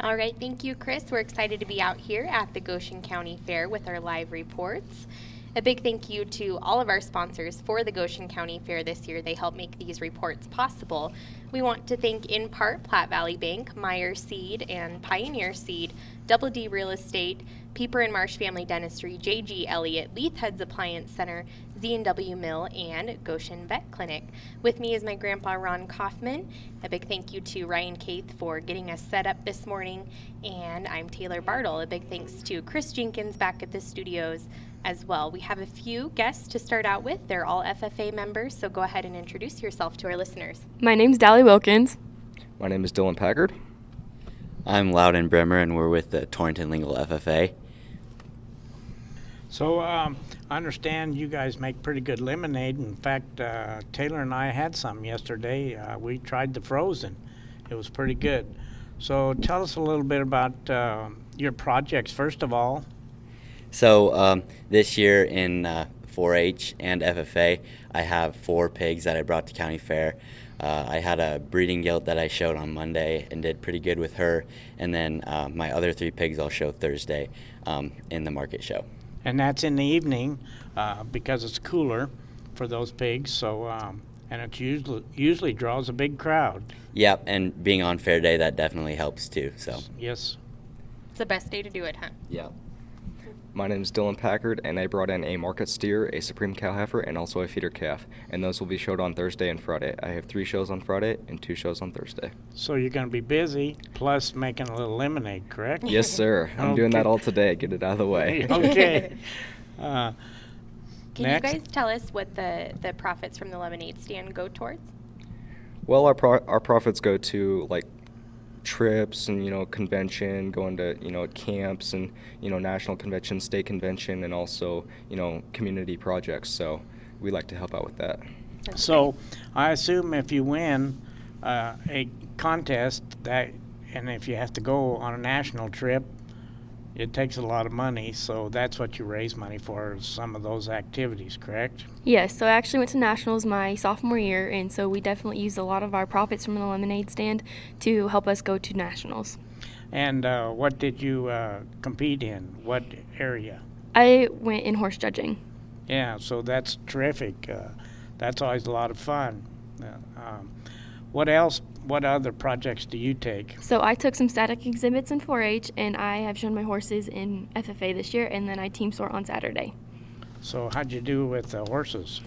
All right, thank you, Chris. We're excited to be out here at the Goshen County Fair with our live reports. A big thank you to all of our sponsors for the Goshen County Fair this year. They help make these reports possible. We want to thank in part Platte Valley Bank, Meyer Seed, and Pioneer Seed, Double D Real Estate, Pieper and Marsh Family Dentistry, J.G. Elliott, Leith Heads Appliance Center, Z&W Mill, and Goshen Vet Clinic. With me is my grandpa, Ron Kaufman. A big thank you to Ryan Caith for getting us set up this morning. And I'm Taylor Bartle. A big thanks to Chris Jenkins back at the studios as well. We have a few guests to start out with. They're all FFA members, so go ahead and introduce yourself to our listeners. My name's Dally Wilkins. My name is Dylan Packard. I'm Loudon Bremer, and we're with the Torrington Lingle FFA. So I understand you guys make pretty good lemonade. In fact, Taylor and I had some yesterday. We tried the frozen. It was pretty good. So tell us a little bit about your projects, first of all. So this year in 4-H and FFA, I have 4 pigs that I brought to County Fair. I had a breeding gilt that I showed on Monday and did pretty good with her. And then my other 3 pigs I'll show Thursday in the market show. And that's in the evening because it's cooler for those pigs. So and it usually draws a big crowd. Yep, and being on fair day, that definitely helps too. So yes, It's the best day to do it, huh? Yeah. My name is Dylan Packard, and I brought in a market steer, a supreme cow heifer, and also a feeder calf. And those will be showed on Thursday and Friday. I have 3 shows on Friday and 2 shows on Thursday. so you're going to be busy, plus making a little lemonade, correct? Yes, sir. I'm doing that all today. Get it out of the way. Okay. Can Next. you guys tell us what the profits from the lemonade stand go towards? Well, our profits go to like trips and convention, going to camps and national convention, state convention, and also community projects. So we like to help out with that. So I assume if you win a contest and if you have to go on a national trip, it takes a lot of money. So that's what you raise money for, is some of those activities, correct? Yes, so I actually went to nationals my sophomore year, and so we definitely used a lot of our profits from the lemonade stand to help us go to nationals. And what did you compete in? What area? I went in horse judging. Yeah, so that's terrific. That's always a lot of fun. What else? What other projects do you take? So I took some static exhibits in 4-H, and I have shown my horses in FFA this year, and then I team sort on Saturday. So how'd you do with the horses?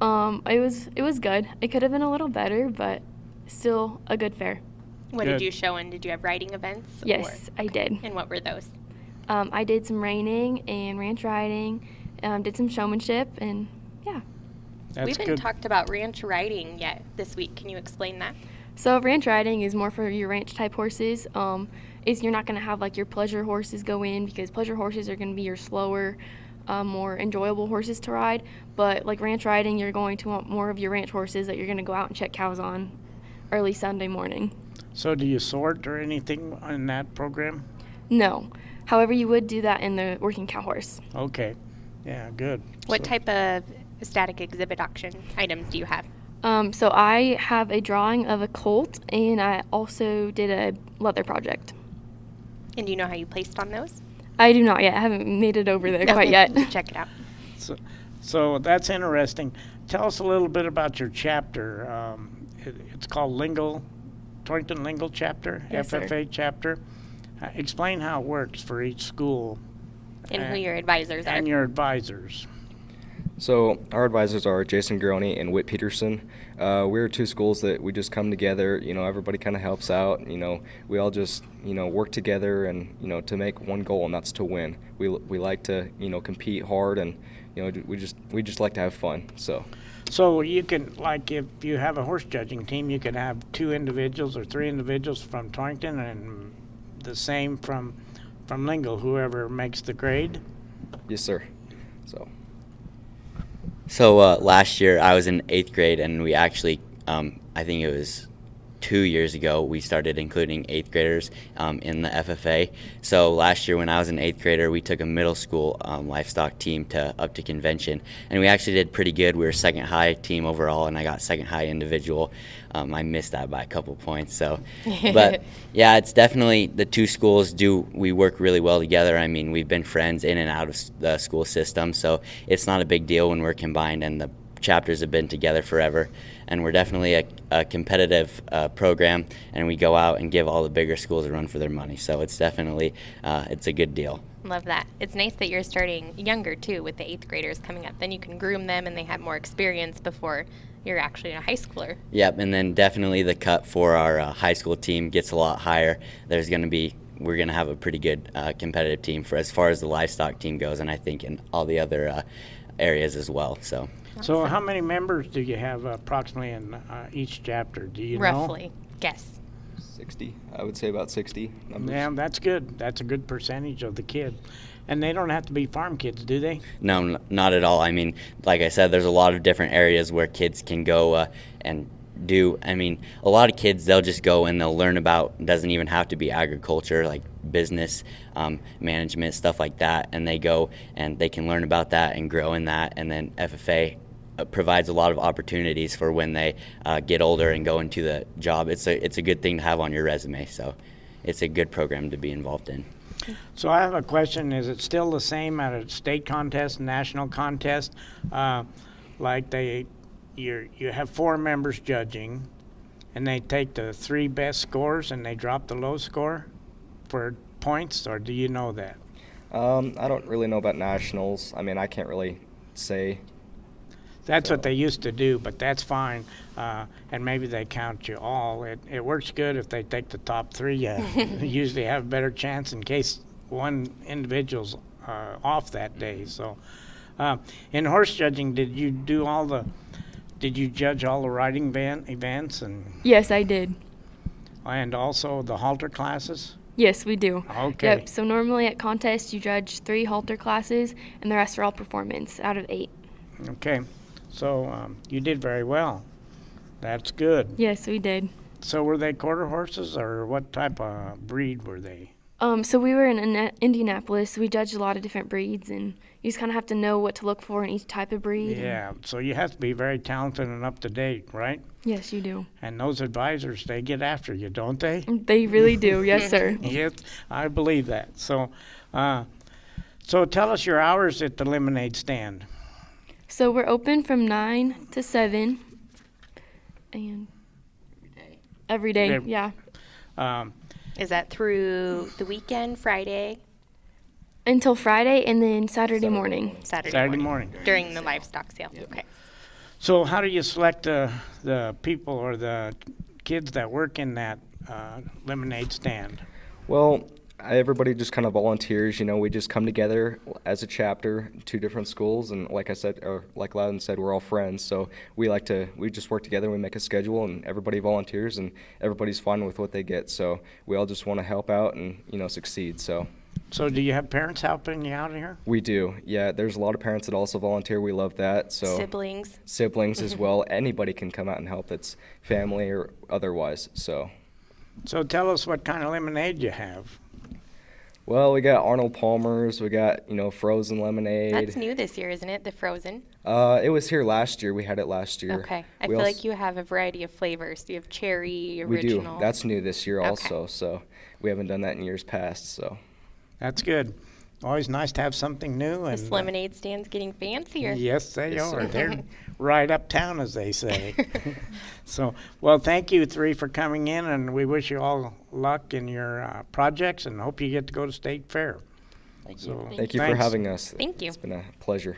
It was good. It could have been a little better, but still a good fair. What Good. did you show in? Did you have riding events? Yes, I did. And what were those? I did some reining and ranch riding, did some showmanship, and yeah. That's We haven't good. talked about ranch riding yet this week. Can you explain that? So ranch riding is more for your ranch type horses. Is you're not going to have like your pleasure horses go in, because pleasure horses are going to be your slower, more enjoyable horses to ride. But like ranch riding, you're going to want more of your ranch horses that you're going to go out and check cows on early Sunday morning. So do you sort or anything in that program? No. However, you would do that in the working cow horse. Okay. Yeah, good. What So- type of static exhibit auction items do you have? So I have a drawing of a colt, and I also did a leather project. And do you know how you placed on those? I do not yet. I haven't made it over there quite yet. Check it out. So that's interesting. Tell us a little bit about your chapter. It's called Torrington Lingle Chapter, Yes, sir. FFA chapter. Explain how it works for each school. And who your advisors are. And your advisors. So our advisors are Jason Groney and Whit Peterson. We're two schools that we just come together. Everybody kind of helps out. We all just work together and to make one goal, and that's to win. We like to compete hard, and we just like to have fun. So you can, like, if you have a horse judging team, you can have 2 individuals or 3 individuals from Torrington and the same from Lingle, whoever makes the grade. Yes, sir. So last year I was in 8th grade, and we actually, I think it was 2 years ago, we started including 8th graders in the FFA. So last year when I was an 8th grader, we took a middle school livestock team up to convention, and we actually did pretty good. We were second high team overall, and I got second high individual. I missed that by a couple points. But yeah, it's definitely the two schools we work really well together. I mean, we've been friends in and out of the school system, so it's not a big deal when we're combined, and the chapters have been together forever, and we're definitely a competitive program, and we go out and give all the bigger schools a run for their money, so it's definitely it's a good deal. Love that. It's nice that you're starting younger too with the 8th graders coming up. Then you can groom them and they have more experience before you're actually a high schooler. Yep, and then definitely the cut for our high school team gets a lot higher. We're going to have a pretty good competitive team for as far as the livestock team goes, and I think in all the other areas as well. So how many members do you have approximately in each chapter? Do you know? Roughly. Guess. 60. I would say about 60 numbers. Yeah, that's good. That's a good percentage of the kids. And they don't have to be farm kids, do they? No, not at all. I mean, like I said, there's a lot of different areas where kids can go and do. I mean, a lot of kids, they'll just go and they'll learn about, doesn't even have to be agriculture, like business, management, stuff like that. And they go and they can learn about that and grow in that. And then FFA provides a lot of opportunities for when they get older and go into the job. It's a good thing to have on your resume. So it's a good program to be involved in. So I have a question. Is it still the same at a state contest, national contest? Like you have 4 members judging, and they take the 3 best scores and they drop the low score for points, or do you know that? I don't really know about nationals. I mean, I can't really say. That's what they used to do, but that's fine. And maybe they count you all. It works good if they take the top 3. You usually have a better chance in case one individual's off that day. So, in horse judging, did you judge all the riding events Yes, I did. and also the halter classes? Yes, we do. Okay. Yep. So normally at contests, you judge 3 halter classes, and the rest are all performance out of 8. Okay. So you did very well. That's good. Yes, we did. So were they quarter horses, or what type of breed were they? So we were in Indianapolis. We judged a lot of different breeds, and you just kind of have to know what to look for in each type of breed. Yeah, so you have to be very talented and up to date, right? Yes, you do. And those advisors, they get after you, don't they? They really do. Yes, sir. Yes, I believe that. So tell us your hours at the lemonade stand. So we're open from 9 to 7. And every day, Every- yeah. Is that through the weekend, Friday, Until Friday and then Saturday morning. Saturday morning. during the livestock sale? Okay. So how do you select the people or the kids that work in that lemonade stand? Well, everybody just kind of volunteers. We just come together as a chapter, 2 different schools, and like I said, or like Loudon said, we're all friends. So we just work together. We make a schedule, and everybody volunteers, and everybody's fine with what they get. So we all just want to help out and succeed. So. So do you have parents helping you out here? We do. Yeah, there's a lot of parents that also volunteer. We love that. So Siblings. as well. Anybody can come out and help. That's family or otherwise. So So tell us what kind of lemonade you have. well, we got Arnold Palmer's. We got frozen lemonade. That's new this year, isn't it? The frozen. It was here last year. We had it last year. Okay. I We feel als- like you have a variety of flavors. You have cherry, We original. do. That's new this year Okay. also. So we haven't done that in years past. So. That's good. Always nice to have something new. And This lemonade stand's getting fancier. yes, they Yes, are. sir. They're right uptown, as they say. So, well, thank you three for coming in, and we wish you all luck in your projects, and hope you get to go to State Fair. So, Thank you for thanks. having us. Thank you. It's been a pleasure.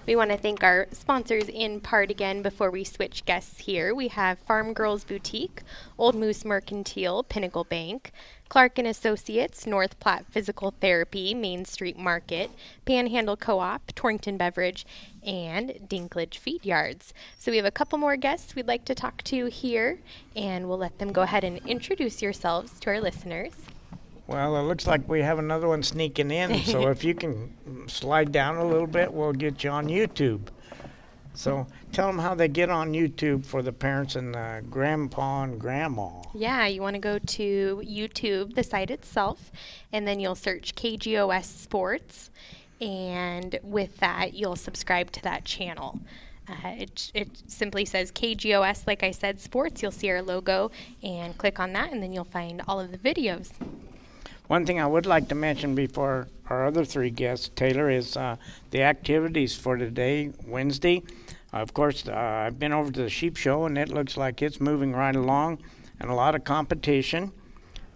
We want to thank our sponsors in part again before we switch guests here. We have Farm Girls Boutique, Old Moose Mercantile, Pinnacle Bank, Clark & Associates, North Platte Physical Therapy, Main Street Market, Panhandle Co-op, Torrington Beverage, and Dinklage Feed Yards. So we have a couple more guests we'd like to talk to here, and we'll let them go ahead and introduce yourselves to our listeners. Well, it looks like we have another one sneaking in, so if you can slide down a little bit, we'll get you on YouTube. So tell them how they get on YouTube for the parents and the grandpa and grandma. Yeah, you want to go to YouTube, the site itself, and then you'll search KGOS Sports, and with that, you'll subscribe to that channel. It simply says KGOS, like I said, Sports. You'll see our logo, and click on that, and then you'll find all of the videos. One thing I would like to mention before our other three guests, Taylor, is the activities for today, Wednesday. Of course, I've been over to the sheep show, and it looks like it's moving right along, and a lot of competition.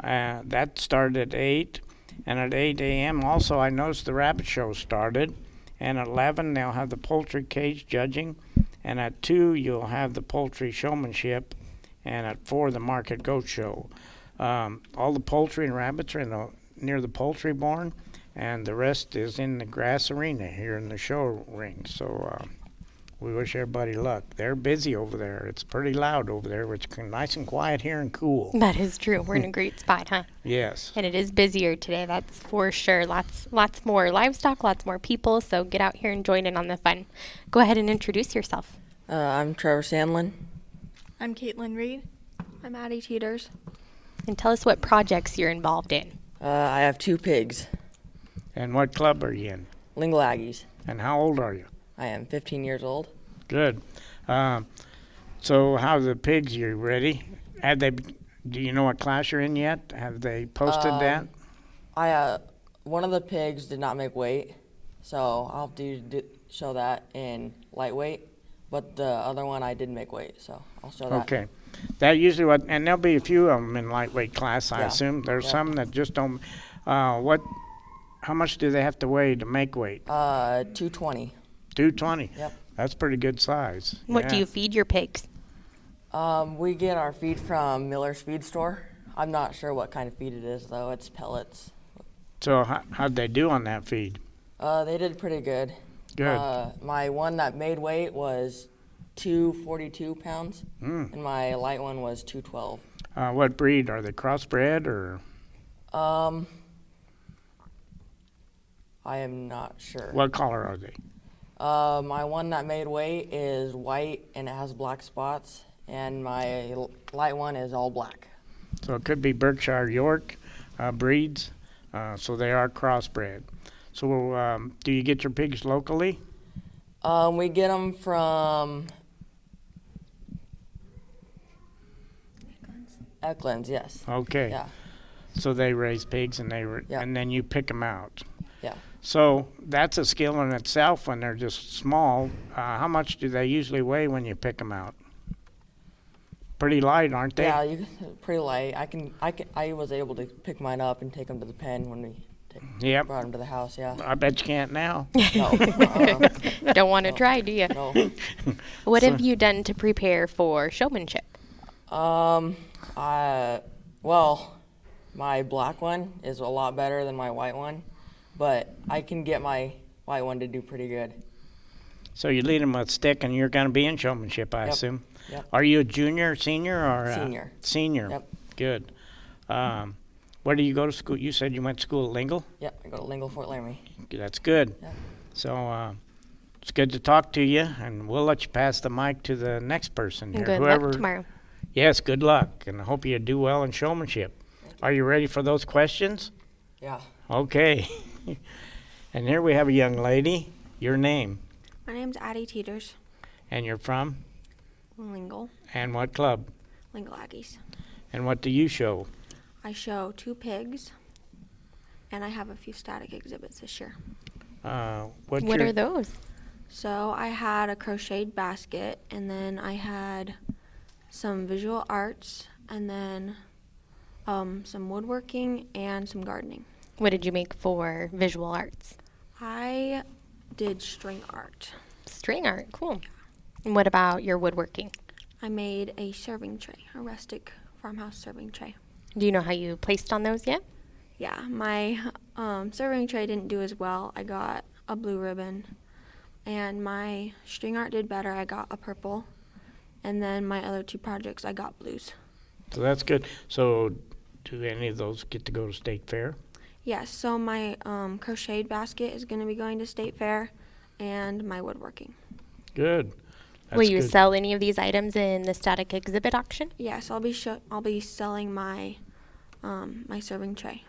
That started at 8, and at 8 a.m. also I noticed the rabbit show started, and at 11 they'll have the poultry cage judging, and at 2 you'll have the poultry showmanship, and at 4 the market goat show. All the poultry and rabbits are near the poultry barn, and the rest is in the grass arena here in the show ring. So we wish everybody luck. They're busy over there. It's pretty loud over there. It's nice and quiet here and cool. That is true. We're in a great spot, huh? Yes. And it is busier today, that's for sure. Lots more livestock, lots more people, so get out here and join in on the fun. Go ahead and introduce yourself. I'm Trevor Sandlin. I'm Caitlin Reed. I'm Addie Teeters. And tell us what projects you're involved in. I have 2 pigs, And what club are you in? Lingle Aggies. And how old are you? I am 15 years old. Good. So how are the pigs? You ready? Do you know what class you're in yet? Have they posted that? One of the pigs did not make weight, so I'll show that in lightweight. But the other one I did make weight, so I'll show that. Okay. That usually and there'll be a few of them in lightweight class, I Yeah. assume. There's Yeah. some that just don't. How much do they have to weigh to make weight? 220. 220. Yep. That's pretty good size. What do Yeah. you feed your pigs? We get our feed from Miller's Feed Store. I'm not sure what kind of feed it is, though. It's pellets. So how'd they do on that feed? They did pretty good. Good. My one that made weight was 242 pounds, and my light one was 212. What breed? Are they crossbred or? I am not sure. What color are they? My one that made weight is white and it has black spots, and my light one is all black. So it could be Berkshire York breeds. So they are crossbred. So do you get your pigs locally? We get them from Eckland's, yes. Okay. Yeah, So they raise pigs and Yeah. and then you pick them out. yeah. So that's a skill in itself when they're just small. How much do they usually weigh when you pick them out? Pretty light, aren't they? Yeah, pretty light. I was able to pick mine up and take them to the pen when we Yep. brought them to the house, yeah. I bet you can't now. No, Don't want to try, do you? no. What have you done to prepare for showmanship? Well, my black one is a lot better than my white one, but I can get my white one to do pretty good. So you lead them with a stick and you're going to be in showmanship, I Yep. assume. Yep. Are you a junior, senior, or? Senior. Senior. Yep. Good. Where do you go to school? You said you went to school at Lingle? Yep, I go to Lingle, Fort Laramie. That's good. Yep. So it's good to talk to you, and we'll let you pass the mic to the next person here. Good luck tomorrow. Yes, good luck, and I hope you do well in showmanship. Are you ready for those questions? Yeah. Okay. And here we have a young lady. Your name? My name's Addie Teeters, And you're from? Lingle, And what club? Lingle Aggies. And what do you show? I show 2 pigs, and I have a few static exhibits this year. What are those? So I had a crocheted basket, and then I had some visual arts, and then some woodworking and some gardening. What did you make for visual arts? I did string art. String art, cool. And what about your woodworking? I made a serving tray, a rustic farmhouse serving tray. Do you know how you placed on those yet? Yeah, my serving tray didn't do as well. I got a blue ribbon, and my string art did better. I got a purple, and then my other 2 projects, I got blues. So that's good. So do any of those get to go to state fair? Yes, so my crocheted basket is going to be going to State Fair, and my woodworking. Good. That's Will you good. sell any of these items in the static exhibit auction? Yes, I'll be selling my my serving tray.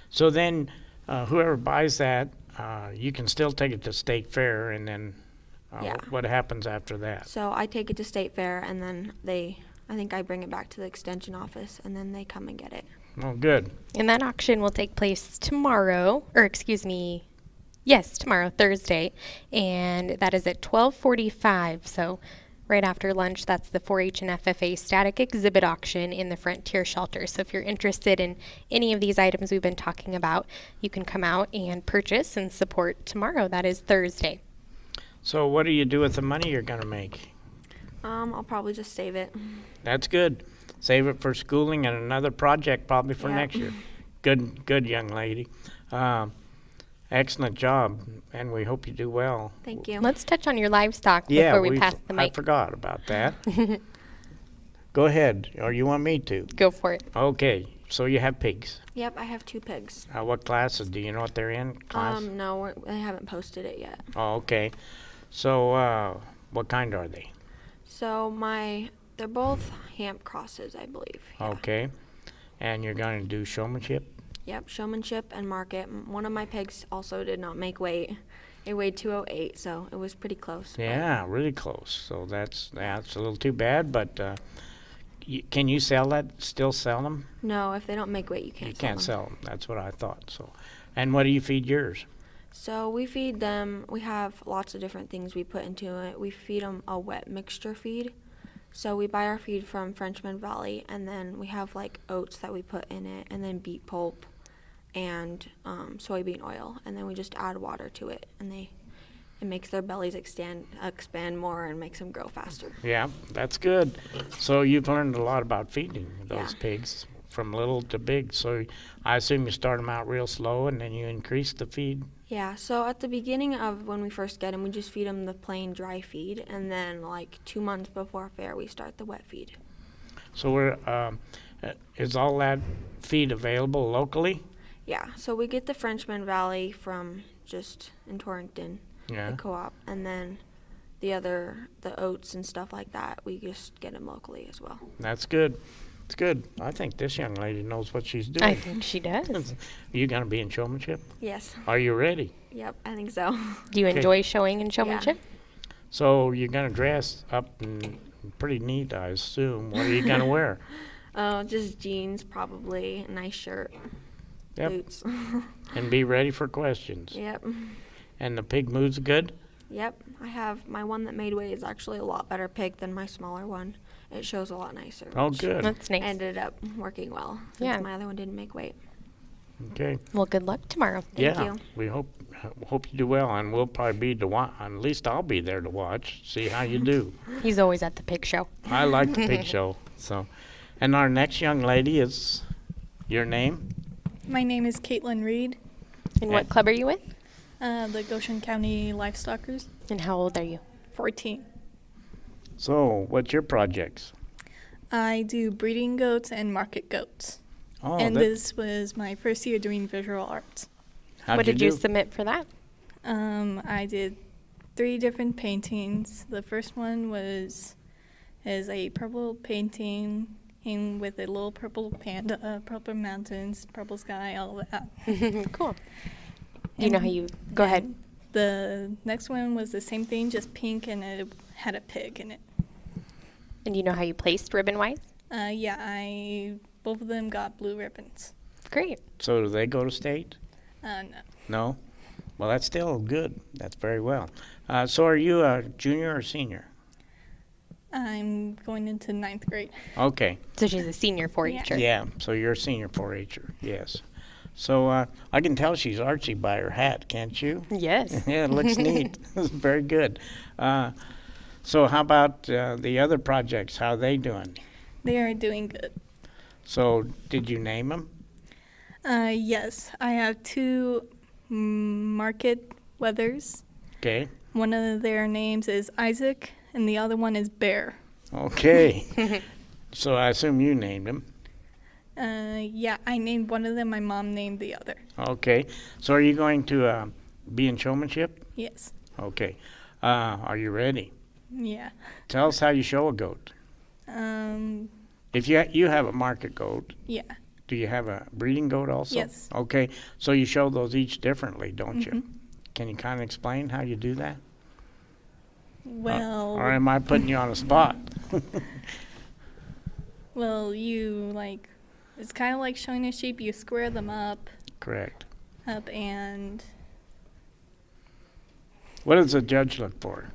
So then, whoever buys that, you can still take it to state fair, and then Yeah. what happens after that? So I take it to State Fair, and then I think I bring it back to the extension office, and then they come and get it. Oh, good. And that auction will take place tomorrow, tomorrow, Thursday, and that is at 12:45. So right after lunch, that's the 4-H and FFA static exhibit auction in the Frontier Shelter. So if you're interested in any of these items we've been talking about, you can come out and purchase and support tomorrow. That is Thursday. So what do you do with the money you're going to make? I'll probably just save it. That's good. Save it for schooling and another project probably for Yeah. next year. Good young lady. Excellent job, and we hope you do well. Thank you. Let's touch on your livestock Yeah, before we pass the I mic. forgot about that. Go ahead, or you want me to? Go for it. Okay, so you have pigs. Yep, I have 2 pigs. What classes? Do you know what they're in? Class? No, they haven't posted it yet. Oh, okay. So, what kind are they? So they're both hamp crosses, I believe. Yeah. Okay. And you're going to do showmanship? Yep, showmanship and market. One of my pigs also did not make weight. It weighed 208, so it was pretty close. but- Yeah, really close. So that's a little too bad, but can you sell that? Still sell them? No, if they don't make weight, you can't You sell can't them. sell them. That's what I thought. So, and what do you feed yours? So we feed them, we have lots of different things we put into it. We feed them a wet mixture feed. So we buy our feed from Frenchman Valley, and then we have like oats that we put in it, and then beet pulp and soybean oil, and then we just add water to it, and it makes their bellies expand more and makes them grow faster. Yeah, that's good. So you've learned a lot about feeding those Yeah. pigs from little to big. So I assume you start them out real slow and then you increase the feed. Yeah, so at the beginning of when we first get them, we just feed them the plain dry feed, and then like 2 months before fair, we start the wet feed. So is all that feed available locally? Yeah, so we get the Frenchman Valley from just in Torrington, Yeah. the co-op, and then the oats and stuff like that, we just get them locally as well. That's good. It's good. I think this young lady knows what she's doing. I think she does. Are you going to be in showmanship? Yes, Are you ready? yep, I think so. Do you Okay. enjoy showing and showmanship? So you're going to dress up and pretty neat, I assume. What are you going to wear? Just jeans, probably, a nice shirt, Yep. boots. And be ready for questions. Yep. And the pig moves good? Yep, I have my one that made weight is actually a lot better pig than my smaller one. It shows a lot nicer. Oh, which good. That's nice. Ended up working well since Yeah. my other one didn't make weight. Okay. Well, good luck tomorrow. Thank Yeah. you. We hope you do well, and we'll probably be to watch. At least I'll be there to watch, see how you do. He's always at the pig show. I like the pig show. So, and our next young lady is your name? My name is Caitlin Reed, And what club are you with? the Goshen County Livestockers, And how old are you? 14. So, what's your projects? I do breeding goats and market goats. Oh, And that- this was my first year doing visual arts. how'd What did you do? submit for that? I did 3 different paintings. The first one is a purple painting with a little purple panda, purple mountains, purple sky, all of that. Cool. Do you know how you go ahead? The next one was the same thing, just pink, and it had a pig in it. And do you know how you placed ribbon wise? Yeah, both of them got blue ribbons. Great. So do they go to state? No. No? Well, that's still good. That's very well. So are you a junior or senior? I'm going into 9th grade. Okay. So she's a senior 4-H'er. Yeah, so you're a senior 4-H'er, yes. So I can tell she's artsy by her hat, can't you? Yes. Yeah, it looks neat. Very good. So how about the other projects? How are they doing? They are doing good. So did you name them? Yes, I have 2 market weathers. Okay. One of their names is Isaac, and the other one is Bear. Okay. So I assume you named them. Yeah, I named one of them. My mom named the other. Okay. So are you going to be in showmanship? Yes. Okay. Are you ready? Yeah. Tell us how you show a goat. If you have a market goat, Yeah. do you have a breeding goat also? Yes. Okay. So you show those each differently, don't Mhm. you? Can you kind of explain how you do that? Well. Or am I putting you on the spot? Well, it's kind of like showing a sheep. You square them up, Correct. and What does the judge look for?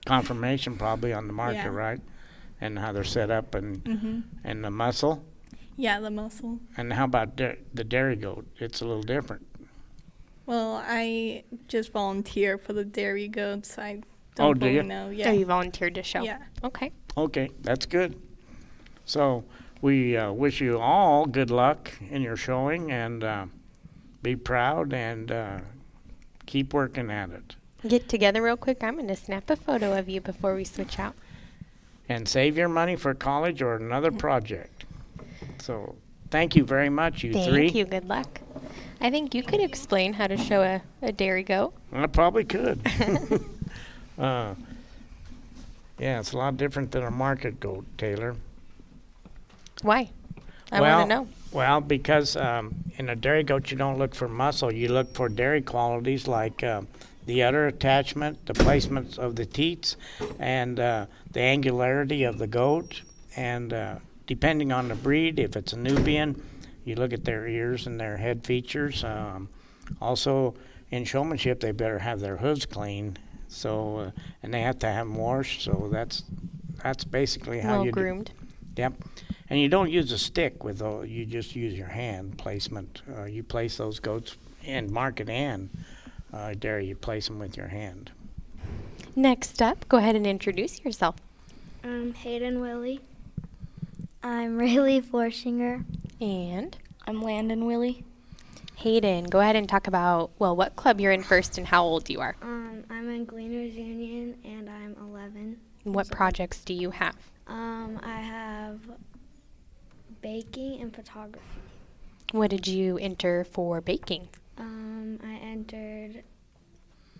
Confirmation probably on the marker, Yeah. right? And how they're set up and the muscle. yeah, the muscle. And how about the dairy goat? It's a little different. Well, I just volunteer for the dairy goats. I Oh, don't do really you? know. So Yeah. you volunteered to show? Yeah. Okay. Okay, that's good. So we wish you all good luck in your showing and be proud and keep working at it. Get together real quick. I'm going to snap a photo of you before we switch out. And save your money for college or another project. So thank you very much, you three. Thank you. Good luck. I think you could explain how to show a dairy goat. I probably could. Yeah, it's a lot different than a market goat, Taylor. Why? I want to know. Well, because in a dairy goat, you don't look for muscle. You look for dairy qualities like the udder attachment, the placement of the teats, and the angularity of the goat. And depending on the breed, if it's a Nubian, you look at their ears and their head features. Also, in showmanship, they better have their hooves clean. So, and they have to have them washed. So that's basically how Well you groomed. Yep. And you don't use a stick you just use your hand placement. You place those goats in market and dairy, you place them with your hand. Next up, go ahead and introduce yourself. I'm Hayden Willie. I'm Rayleigh Florshinger. And I'm Landon Willie. Hayden, go ahead and talk about, what club you're in first and how old you are. I'm in Gleaners Union and I'm 11. And what projects do you have? I have baking and photography. What did you enter for baking? I entered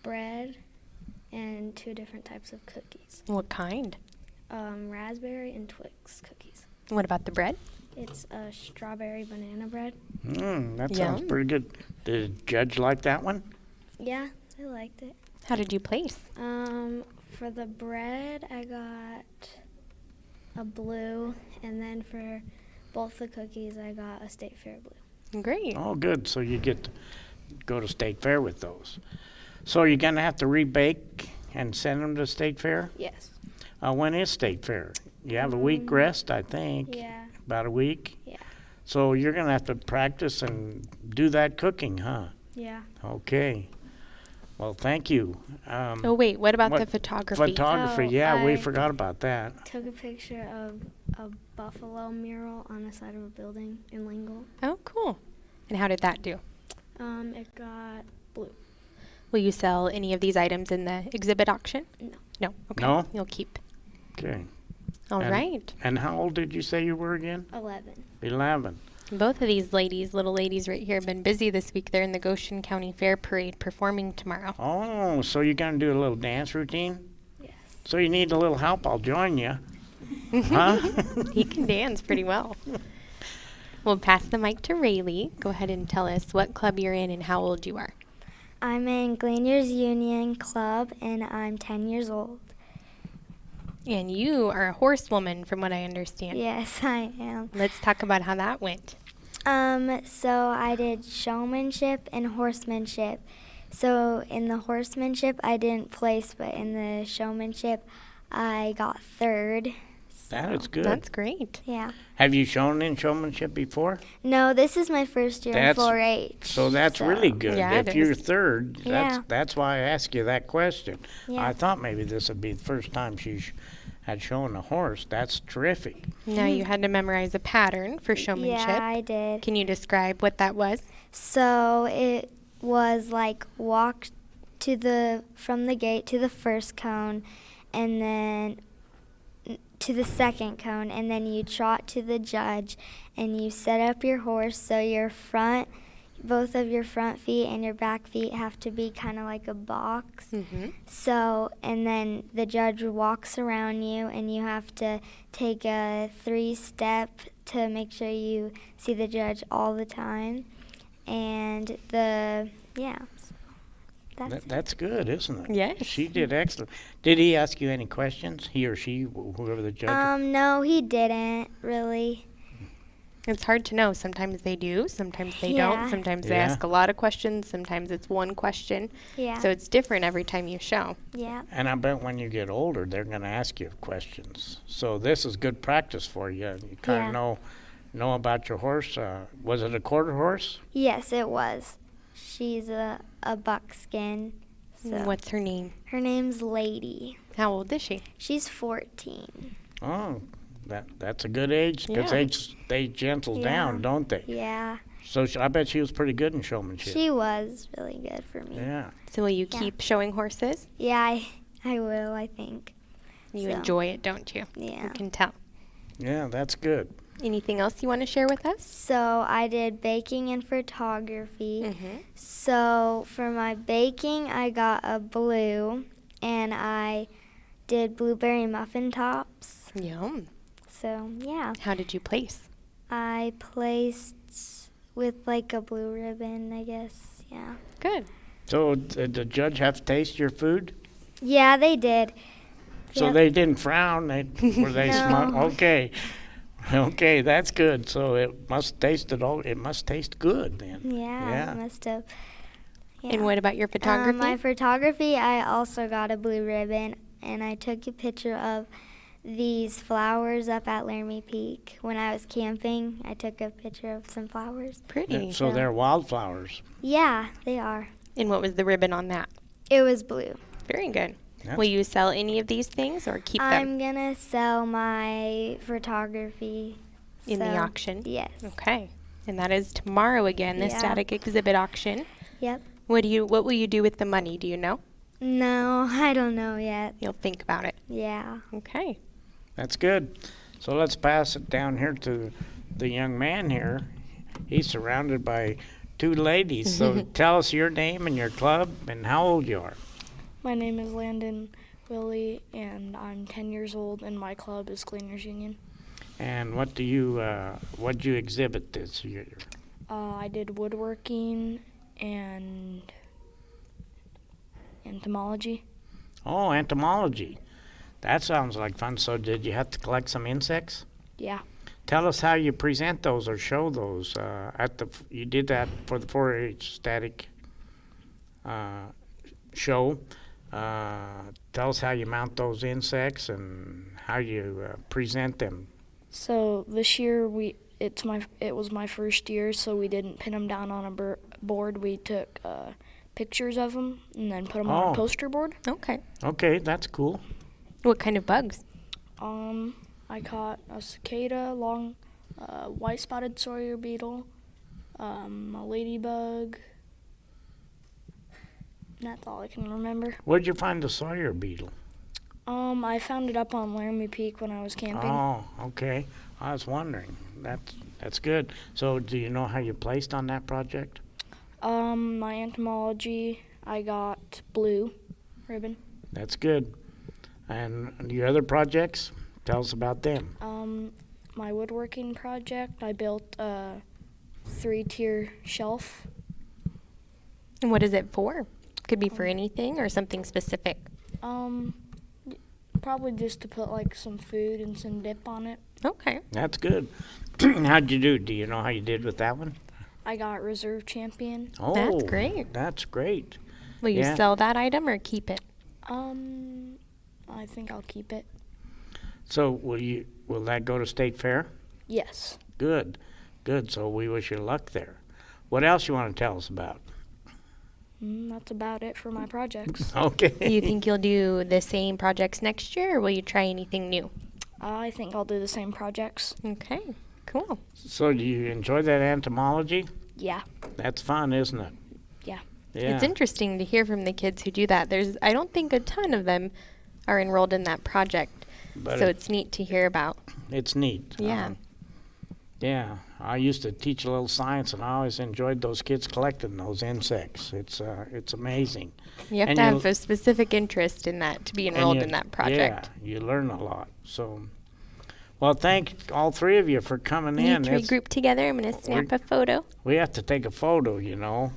bread and 2 different types of cookies. What kind? Raspberry and Twix cookies. What about the bread? It's a strawberry banana bread. That sounds Yum. pretty good. Did the judge like that one? Yeah, I liked it. How did you place? For the bread, I got a blue, and then for both the cookies, I got a State Fair blue. Great. Oh, good. So you get to go to State Fair with those. So you're going to have to rebake and send them to State Fair? Yes. When is State Fair? You have a week rest, I think. Yeah. About a week? Yeah. So you're going to have to practice and do that cooking, huh? Yeah. Okay. Well, thank you. Oh, wait, what about the what- photography? Photography, Oh, yeah, we I- forgot about that. Took a picture of a buffalo mural on the side of a building in Lingle. Oh, cool. And how did that do? It got blue. Will you sell any of these items in the exhibit auction? No. No? Okay. No? You'll keep. Okay. All right. And how old did you say you were again? 11. 11. Both of these ladies, little ladies right here, have been busy this week. They're in the Goshen County Fair Parade performing tomorrow. Oh, so you're going to do a little dance routine? Yes. So you need a little help, I'll join you. Huh? He can dance pretty well. We'll pass the mic to Rayleigh. Go ahead and tell us what club you're in and how old you are. I'm in Gleaners Union Club, and I'm 10 years old. And you are a horsewoman, from what I understand. Yes, I am. Let's talk about how that went. So I did showmanship and horsemanship. So in the horsemanship, I didn't place, but in the showmanship, I got third. That is good. That's great. Yeah. Have you shown in showmanship before? No, this is my first year in 4-H. So that's really good. Yeah, If it you're is. third, Yeah. that's why I asked you that question. Yeah. I thought maybe this would be the first time she had shown a horse. That's terrific. Now you had to memorize a pattern for showmanship. Yeah, I did. Can you describe what that was? So it was like walk from the gate to the first cone, and then to the second cone, and then you trot to the judge, and you set up your horse so both of your front feet and your back feet have to be kind of like a box. Mm-hmm. So, and then the judge walks around you, and you have to take a 3-step to make sure you see the judge all the time. And That's good, isn't it? Yes. She did excellent. Did he ask you any questions? He or she, whoever the judge? No, he didn't really. It's hard to know. Sometimes they do, sometimes they Yeah. don't. Sometimes they Yeah. ask a lot of questions. Sometimes it's one question. Yeah. So it's different every time you show. Yeah. And I bet when you get older, they're going to ask you questions. So this is good practice for you. You kind Yeah. of know about your horse. Was it a quarter horse? Yes, it was. She's a buckskin. So What's her name? her name's Lady. How old is she? She's 14. Oh, that's a good age because Yeah. they gentle Yeah. down, don't they? Yeah. So I bet she was pretty good in showmanship. She was really good for me. Yeah. So will you Yeah. keep showing horses? Yeah, I will, I think. You So, enjoy it, don't you? Yeah. You can tell. Yeah, that's good. Anything else you want to share with us? So I did baking and photography. Mm-hmm. So for my baking, I got a blue, and I did blueberry muffin tops. Yum. So yeah, How did you place? I placed with like a blue ribbon, I guess. Yeah. Good. So did the judge have to taste your food? Yeah, they did. So Yep. they didn't frown. Were they No. smart? Okay. Okay, that's good. So it must taste It must taste good then. Yeah, Yeah. I must have. Yeah. And what about your photography? My photography, I also got a blue ribbon, and I took a picture of these flowers up at Laramie Peak. When I was camping, I took a picture of some flowers. Pretty. So they're wildflowers. Yeah, they are. And what was the ribbon on that? It was blue. Very good. That's- Will you sell any of these things or keep them I'm gonna sell my photography. in the so- auction? Yes. Okay. And that is tomorrow again, the Yeah. static exhibit auction. Yep. What will you do with the money? Do you know? No, I don't know yet. You'll think about it. Yeah. Okay. That's good. So let's pass it down here to the young man here. He's surrounded by two ladies. So tell us your name and your club and how old you are. My name is Landon Willie, and I'm 10 years old, and my club is Gleaners Union. And what do you exhibit this year? I did woodworking and entomology. Oh, entomology. That sounds like fun. So did you have to collect some insects? Yeah. Tell us how you present those or show those you did that for the 4-H static show. Tell us how you mount those insects and how you present them. So this year it was my first year, so we didn't pin them down on a board. We took pictures of them and then put them on Oh. a poster board. Okay. Okay, that's cool. What kind of bugs? I caught a cicada, white spotted Sawyer beetle, a ladybug. That's all I can remember. Where'd you find the Sawyer beetle? I found it up on Laramie Peak when I was camping. Oh, okay. I was wondering. That's good. So do you know how you placed on that project? My entomology, I got blue ribbon. That's good. And your other projects? Tell us about them. My woodworking project, I built a 3-tier shelf. And what is it for? Could be for anything or something specific. Probably just to put like some food and some dip on it. Okay. That's good. How'd you do? Do you know how you did with that one? I got reserve champion. Oh, That's great. That's great. Will you Yeah. sell that item or keep it? I think I'll keep it. So will that go to State Fair? Yes. Good. Good. So we wish you luck there. What else you want to tell us about? That's about it for my projects. Okay. Do you think you'll do the same projects next year, or will you try anything new? I think I'll do the same projects. Okay, cool. So do you enjoy that entomology? Yeah. That's fun, isn't it? Yeah. Yeah. It's interesting to hear from the kids who do that. I don't think a ton of them are enrolled in that project, But so it- it's neat to hear about. It's neat. Yeah. Yeah. I used to teach a little science, and I always enjoyed those kids collecting those insects. It's amazing. You have And to you- have a specific interest in that to be And enrolled you- in that project. Yeah, you learn a lot. So, well, thank all three of you for coming You in. three It's- group together. I'm going to snap a photo. we have to take a photo, you know.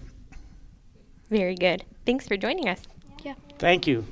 Very good. Thanks for joining us. Thank you.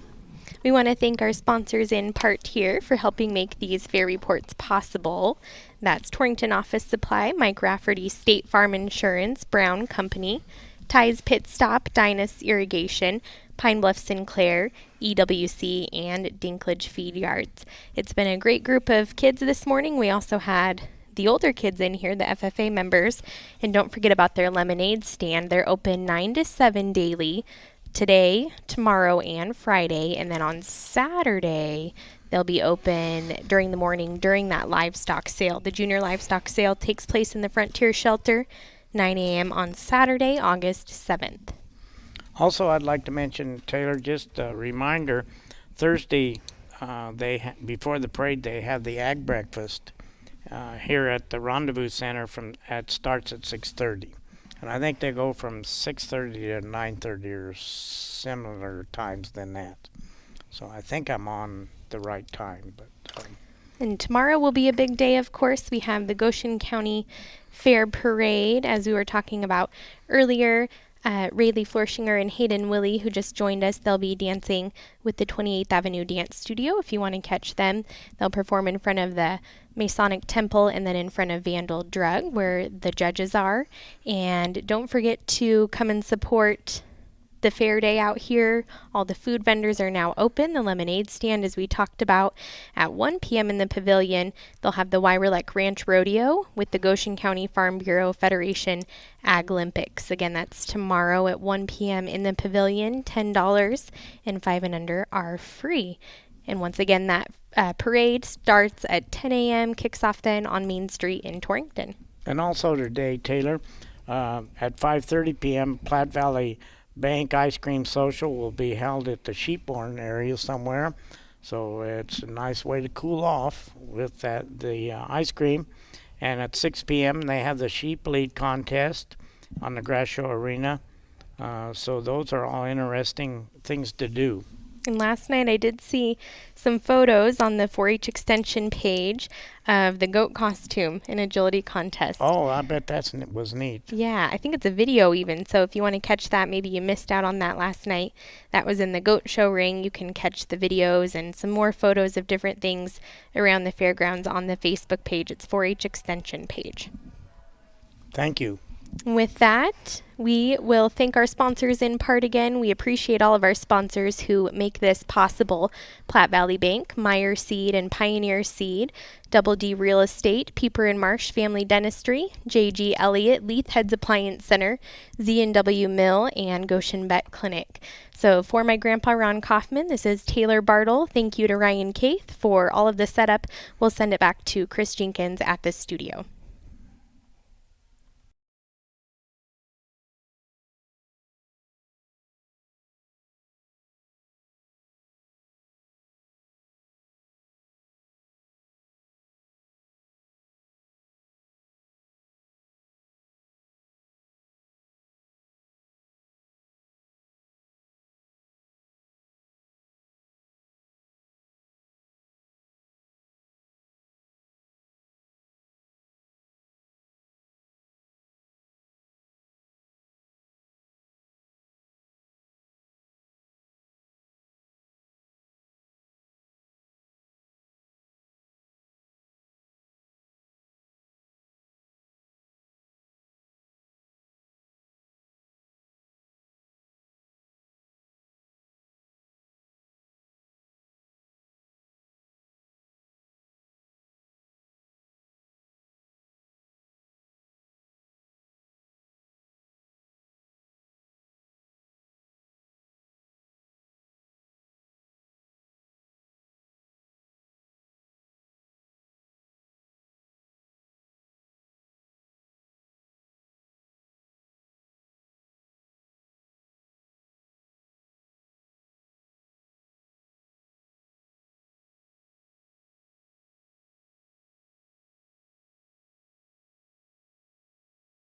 We want to thank our sponsors in part here for helping make these fair reports possible. That's Torrington Office Supply, Mike Rafferty State Farm Insurance, Brown Company, Ties Pit Stop, Dynas Irrigation, Pine Bluff Sinclair, EWC, and Dinklage Feed Yards. It's been a great group of kids this morning. We also had the older kids in here, the FFA members. And don't forget about their lemonade stand. They're open 9 to 7 daily. Today, tomorrow, and Friday, and then on Saturday, they'll be open during the morning during that livestock sale. The junior livestock sale takes place in the Frontier Shelter, 9 a.m. on Saturday, August 7th. Also, I'd like to mention, Taylor, just a reminder, Thursday, before the parade, they have the Ag Breakfast here at the Rendezvous Center. Starts at 6:30. And I think they go from 6:30 to 9:30 or similar times than that. So I think I'm on the right time. But And tomorrow will be a big day, of course. We have the Goshen County Fair Parade, as we were talking about earlier. Rayleigh Florshinger and Hayden Willie, who just joined us, they'll be dancing with the 28th Avenue Dance Studio. If you want to catch them, they'll perform in front of the Masonic Temple and then in front of Vandal Drug, where the judges are. And don't forget to come and support the fair day out here. All the food vendors are now open. The lemonade stand, as we talked about, at 1 p.m. in the pavilion. They'll have the Wyerlek Ranch Rodeo with the Goshen County Farm Bureau Federation Ag Olympics. Again, that's tomorrow at 1 p.m. in the pavilion. $10 and 5 and under are free. And once again, that parade starts at 10 a.m., kicks off then on Main Street in Torrington. and also today, Taylor, at 5:30 p.m., Platte Valley Bank Ice Cream Social will be held at the Sheepborn area somewhere. So it's a nice way to cool off with the ice cream. And at 6 p.m. they have the Sheep Lead Contest on the Grass Show Arena. So those are all interesting things to do. And last night I did see some photos on the 4-H Extension page of the goat costume and agility contest. Oh, I bet that was neat. Yeah, I think it's a video even. So if you want to catch that, maybe you missed out on that last night. That was in the goat show ring. You can catch the videos and some more photos of different things around the fairgrounds on the Facebook page. It's 4-H Extension page. Thank you. With that, we will thank our sponsors in part again. We appreciate all of our sponsors who make this possible. Platte Valley Bank, Meyer Seed and Pioneer Seed, Double D Real Estate, Pieper and Marsh Family Dentistry, J.G. Elliott, Leith Heads Appliance Center, Z&W Mill, and Goshen Vet Clinic. So for my grandpa, Ron Kaufman, this is Taylor Bartle. Thank you to Ryan Kaith for all of the setup. We'll send it back to Chris Jenkins at the studio.